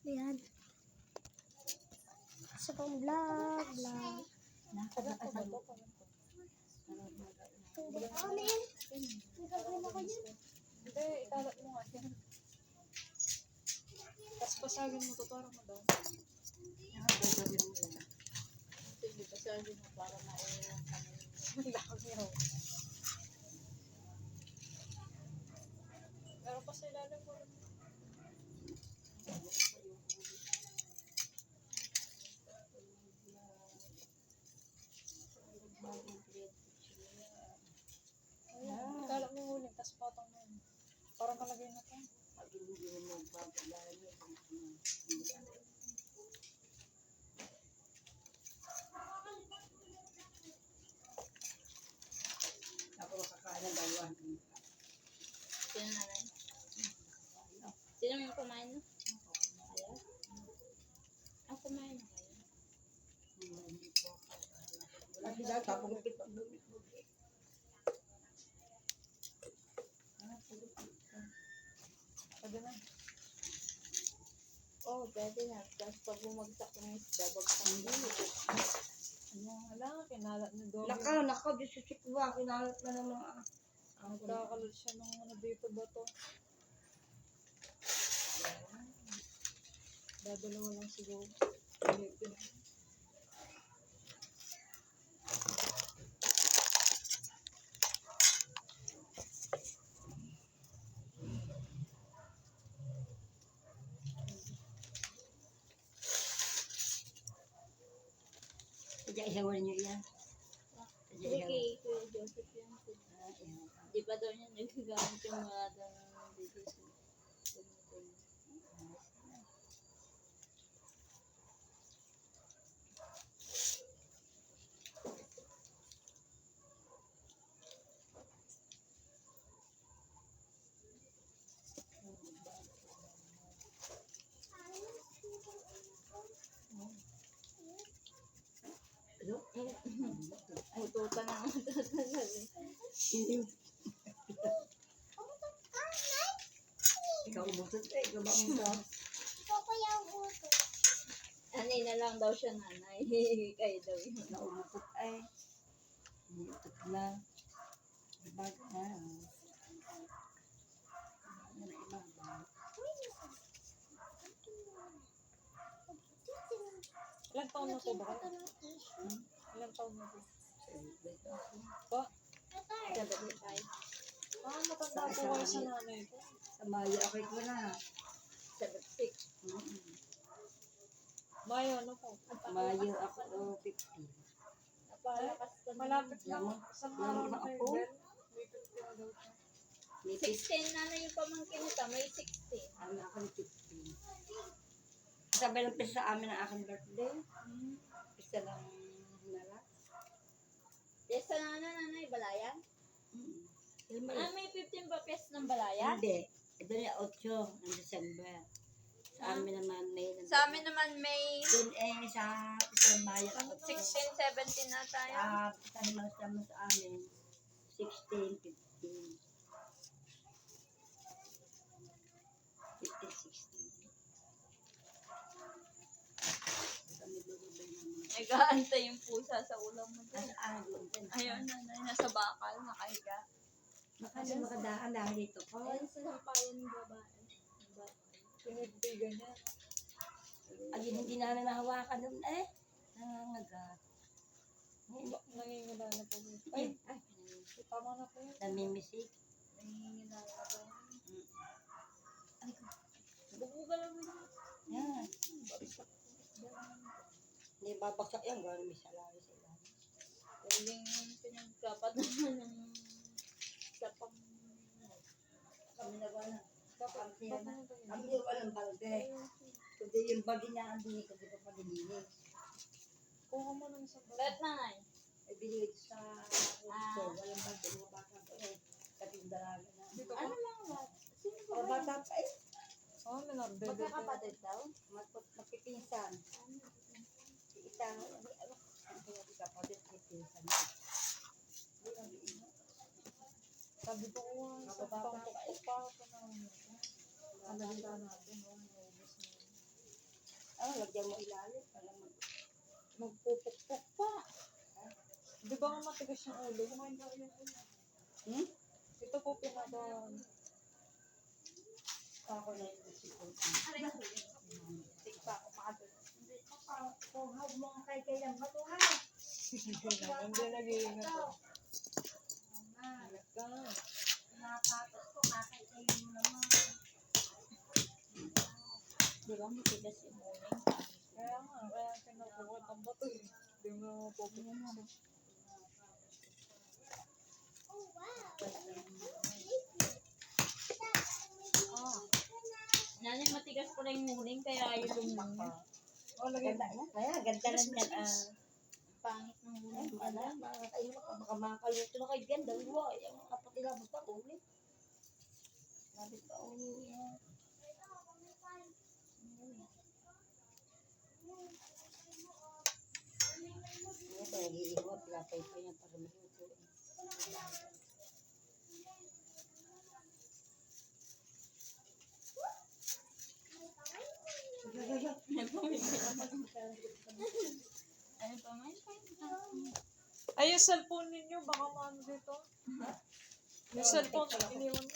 Ayan. Isa pang vlog. Hindi. Ano yan? May gagawin ako dyan. Hindi, ikalat mo nga yan. Tapos pasagin mo, tuturo mo daw. Sige, pasagin mo para maiwan kami. Dami yun. Meron pa sa ilalim mo. Ikalat mo yung huling, tapos patong mo yun. Parang kalagay na to. Ako makakain ng dalawa. Sino nanay? Sino yung kumain no? Kaya? Ang kumain na kayo? Kasi dahil kapagupit ang bumit. Pwede na. Oo, pwede na. Tapos pag bumagsak ng isda, bagsak mo. Wala nga, kinalat ni Dobby. Nakaw, bisusik ko ba? Kinalat na ng mga... Nagkakalat siya ng ano dito ba to? Dadalawa lang siguro. Kaya isawan niyo yan. Hindi kay Kuya Joseph yan. Di ba daw niya nagagamit yung mga daw ng dito sa ututan na Ikaw umutot eh. Ikaw ba umutot? Ikaw pa yung uto. Anay na lang daw siya nanay. Kayo daw yun. Ikaw umutot eh. Umutot na. Ibag na. Ilang taon na to ba? Ilang taon na to? Pa? 75. Matanda po kayo sa nanay ko. Sa Maya, okay ko na. 76. Mayo, ano po? Maya ako 50. Napalakas ka na. Malapit lang. Yaman. Sa araw na kayo, Ako? Ben. May 50 na daw siya. May 16 na yung pamangkin nito. May 16. Ano ako ng 15. Sabi lang pisa sa amin ang aking birthday. Pisa lang hinala. Piyesta na nanay, balayan? Ah, may 15 ba piyesta ng balayan? Hindi. Ito na 8 ng December. Sa amin naman may... Sa amin naman may Doon sa isang bayan ako. 16, 17 na tayo. Sa naman sa amin. 16, 15. 15, 16. Kami lulubay naman. Nag-aantay yung pusa sa ulam mo. Doon. Ayun, nanay, nasa bakal, nakahiga. Baka hindi makadaan dahil dito ko. Ayun sa sampayan ng babae. Pinagbigan niya. Ayun, hindi na nahawakan doon eh. Nangangagat. Nangingila na po. Ay, tama na po yun. Namimisik. Nangingilala ba yan? Ay ko. Bubuga lang mo yun. Yan. Hindi babaksak yan. Gano'n may salari sila. Huling pinagkapat naman ng sapang. Kami na ba na? Kami Bakit na. ano ba yun? Kami na ba ng balde? Kundi yung bagi niya ang bini ko. Di pa palilinis. Kuha mo lang sa Bet nanay. Ay binili ko sa store. Walang balde. Mga bata pa eh. Kaping dalaga na. Dito Ano ka? lang ba? Sino ba? Mga bata pa eh. Oh, minor. Magkakapatid daw? Magpipinsan. Itang, ano, hindi kapatid, magpipinsan. Sabi ko nga, sa pangpok pa ako na. Ang dahil natin, no? Naubos na yun. lagyan mo ilalim para Magpupukpuk pa. Di ba nga matigas yung ulo? Kumain daw yung ulo. Hmm? Ito po pinadaan. Ako na yung sipon. Tik pa ako makadun. Kuhaw mo ang kay-kayang batuhan. Hindi nag-iingat po. Ingat ka. Napatos ko, kakay-kayin mo naman. Di ba matigas yung uling? Kaya nga, kaya pinapukot ang bato eh. Hindi mo pupukot. Oh, wow. Nanay, matigas pala yung uling, kaya ayaw lumunok. Oh, lagyan Ganda na. Kaya, ganda na niyan. Pangit ng Ay, uling. wala. Makakain mo ka. Baka makakaluto na kayo dyan. Dalawa. Yung kapatid na basta ulit. Labit pa ulit yan. Ito, nag-iiwa. Pilapay pa yan para maluto. Ano pa man? Ay, yung cellphone ninyo, baka maano dito. Yung cellphone, iniwan.